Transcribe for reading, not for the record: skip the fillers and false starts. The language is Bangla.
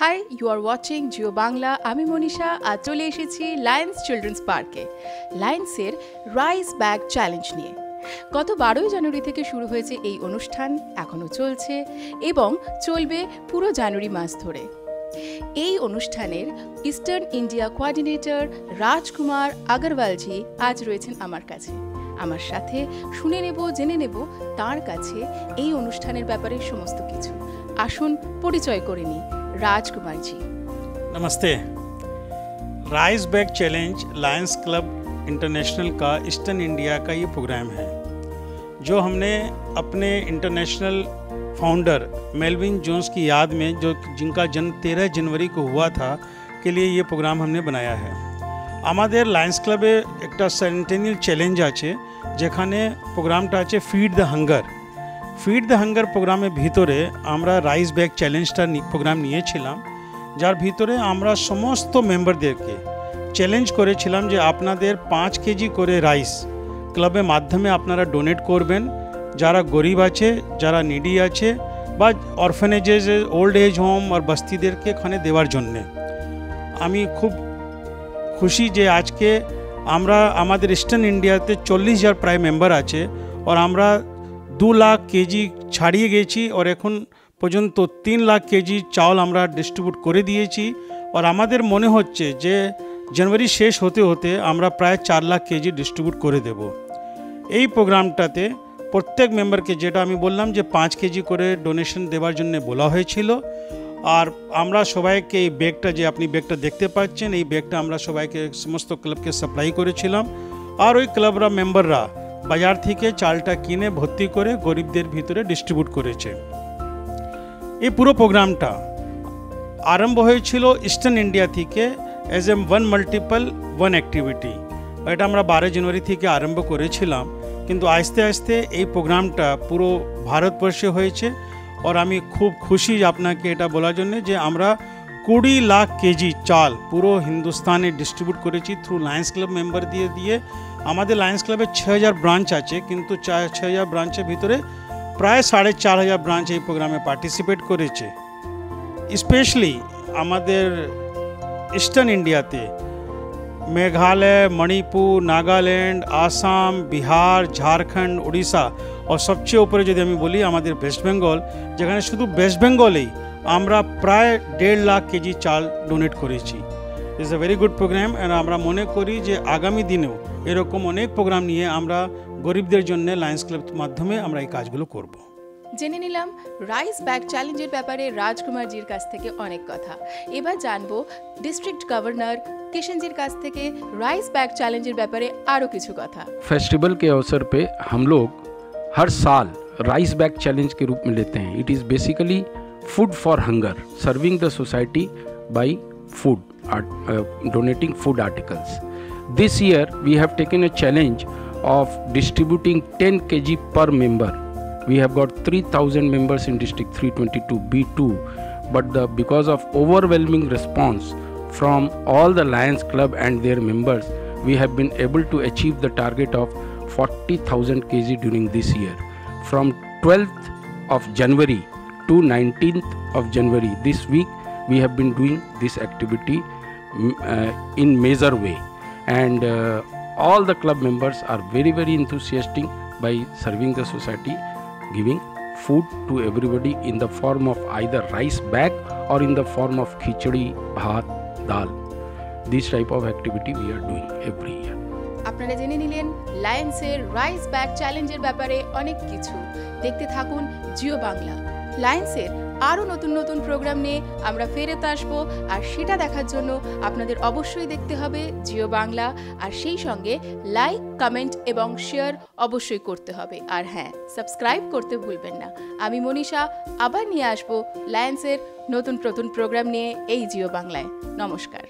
High, you are watching Jio Bangla. আমি মনীষা। আজ চলে এসেছি লায়ন্স চিলড্রেন্স পার্কে লায়ন্সের রাইজ ব্যাগ চ্যালেঞ্জ নিয়ে। গত 12ই জানুয়ারি থেকে শুরু হয়েছে এই অনুষ্ঠান, এখনও চলছে এবং চলবে পুরো জানুয়ারি মাস ধরে। এই অনুষ্ঠানের ইস্টার্ন ইন্ডিয়া কোঅর্ডিনেটর রাজকুমার আগরওয়ালজি আজ রয়েছেন আমার কাছে। আমার সাথে শুনে নেব, জেনে নেব তার কাছে এই অনুষ্ঠানের ব্যাপারে সমস্ত কিছু। আসুন পরিচয় করে নিই। राजकुमार जी नमस्ते। Rise bag challenge Lions club international का ईस्टर्न इंडिया का ये प्रोग्राम है जो हमने अपने इंटरनेशनल फाउंडर मेलविन जोन्स की याद में, जो जिनका जन्म 13 जनवरी को हुआ था, के लिए ये प्रोग्राम हमने बनाया है। আমাদের লায়ন্স ক্লাবে একটা সেন্টেনিয়াল চ্যালেঞ্জ আছে, যেখানে প্রোগ্রামটা আছে feed the hunger. Feed the hunger প্রোগ্রামের ভিতরে আমরা রাইস ব্যাগ চ্যালেঞ্জটা প্রোগ্রাম নিয়েছিলাম, যার ভিতরে আমরা সমস্ত মেম্বারদেরকে চ্যালেঞ্জ করেছিলাম যে আপনাদের 5 কেজি করে রাইস ক্লাবের মাধ্যমে আপনারা ডোনেট করবেন, যারা গরিব আছে, যারা নিডি আছে, বা অরফানেজেস, ওল্ড এজ হোম আর বস্তিদেরকে এখানে দেওয়ার জন্যে। আমি খুব খুশি যে আজকে আমরা আমাদের ইস্টার্ন ইন্ডিয়াতে 40,000 প্রায় মেম্বার আছে, আর আমরা 2 লাখ কেজি ছাড়িয়ে গেছি, আর এখন পর্যন্ত 3 লাখ কেজি চাউল আমরা ডিস্ট্রিবিউট করে দিয়েছি। আর আমাদের মনে হচ্ছে যে জানুয়ারি শেষ হতে হতে আমরা প্রায় 4 লাখ কেজি ডিস্ট্রিবিউট করে দেব। এই প্রোগ্রামটাতে প্রত্যেক মেম্বারকে, যেটা আমি বললাম যে 5 কেজি করে ডোনেশন দেওয়ার জন্য বলা হয়েছিল, আর আমরা সবাইকে এই ব্যাগটা, যে আপনি ব্যাগটা দেখতে পাচ্ছেন, এই ব্যাগটা আমরা সবাইকে, সমস্ত ক্লাবকে সাপ্লাই করেছিলাম। আর ওই ক্লাবরা মেম্বাররা বাজার থেকে চালটা কিনে ভর্তি করে গরিবদের ভিতরে ডিস্ট্রিবিউট করেছে। এই পুরো প্রোগ্রামটা আরম্ভ হয়েছিল ইস্টার্ন ইন্ডিয়া থেকে as a one multiple one activity. এটা আমরা 12 জানুয়ারি থেকে আরম্ভ করেছিলাম, কিন্তু আস্তে আস্তে এই প্রোগ্রামটা পুরো ভারতবর্ষে হয়েছে। আর আমি খুব খুশি আপনাকে এটা বলার জন্য যে আমরা 20 লাখ কেজি চাল পুরো হিন্দুস্তানে ডিস্ট্রিবিউট করেছি থ্রু লায়ন্স ক্লাব মেম্বার দিয়ে। আমাদের লায়ন্স ক্লাবে 6000 ব্রাঞ্চ আছে, কিন্তু 6000 ব্রাঞ্চের ভিতরে প্রায় 4500 ব্রাঞ্চ এই প্রোগ্রামে পার্টিসিপেট করেছে। স্পেশালি আমাদের ইস্টার্ন ইন্ডিয়াতে মেঘালয়, মণিপুর, নাগাল্যান্ড, আসাম, বিহার, ঝাড়খণ্ড, উড়িষ্যা, আর সবচেয়ে উপরে যদি আমি বলি আমাদের ওয়েস্ট বেঙ্গল, যেখানে শুধু ওয়েস্ট বেঙ্গলেই আমরা প্রায় 1.5 লাখ কেজি চাল ডোনেট করেছি। It's a very good programme. And আমরা মনে করি যে আগামী দিনেও এরকম অনেক প্রোগ্রাম নিয়ে আমরা গরিবদের জন্য লায়ন্স ক্লাবের মাধ্যমে আমরা এই কাজগুলো করব। জেনে নিলাম রাইস ব্যাগ চ্যালেঞ্জের ব্যাপারে রাজকুমারজির কাছ থেকে অনেক কথা। এবার জানবো ডিস্ট্রিক্ট গভর্নর किशनजीर काछ থেকে राइस बैग चैलेंजर ব্যাপারে আরো কিছু কথা। फेस्टिवल के अवसर पे हम लोग हर साल राइस बैग चैलेंज के रूप में लेते हैं। It is basically food for hunger, serving the society bye food, donating food articles. This year we have taken a challenge of distributing 10 kg per member. We have got 3,000 members in district 322 B2, but because of overwhelming response from all the Lions Club and their members, we have been able to achieve the target of 40,000 kg during this year. From 12th of January to 19th of January, this week, we have been doing this activity in major way, and all the club members are very, very enthusiastic by serving the society, giving food to everybody in the form of either rice bag or in the form of khichdi, bhat, dal. This type of activity we are doing every year. আপনারা জেনে নিলেন লায়ন্সের রাইস ব্যাগ চ্যালেঞ্জের ব্যাপারে অনেক কিছু। দেখতে থাকুন জিও বাংলা। লায়ন্সের আরও নতুন নতুন প্রোগ্রাম নিয়ে আমরা ফেরত আসবো, আর সেটা দেখার জন্য আপনাদের অবশ্যই দেখতে হবে জিও বাংলা। আর সেই সঙ্গে লাইক, কমেন্ট এবং শেয়ার অবশ্যই করতে হবে। আর হ্যাঁ, সাবস্ক্রাইব করতে ভুলবেন না। আমি মনীষা আবার নিয়ে আসবো লায়ন্সের নতুন নতুন প্রোগ্রাম নিয়ে এই জিও বাংলায়। নমস্কার।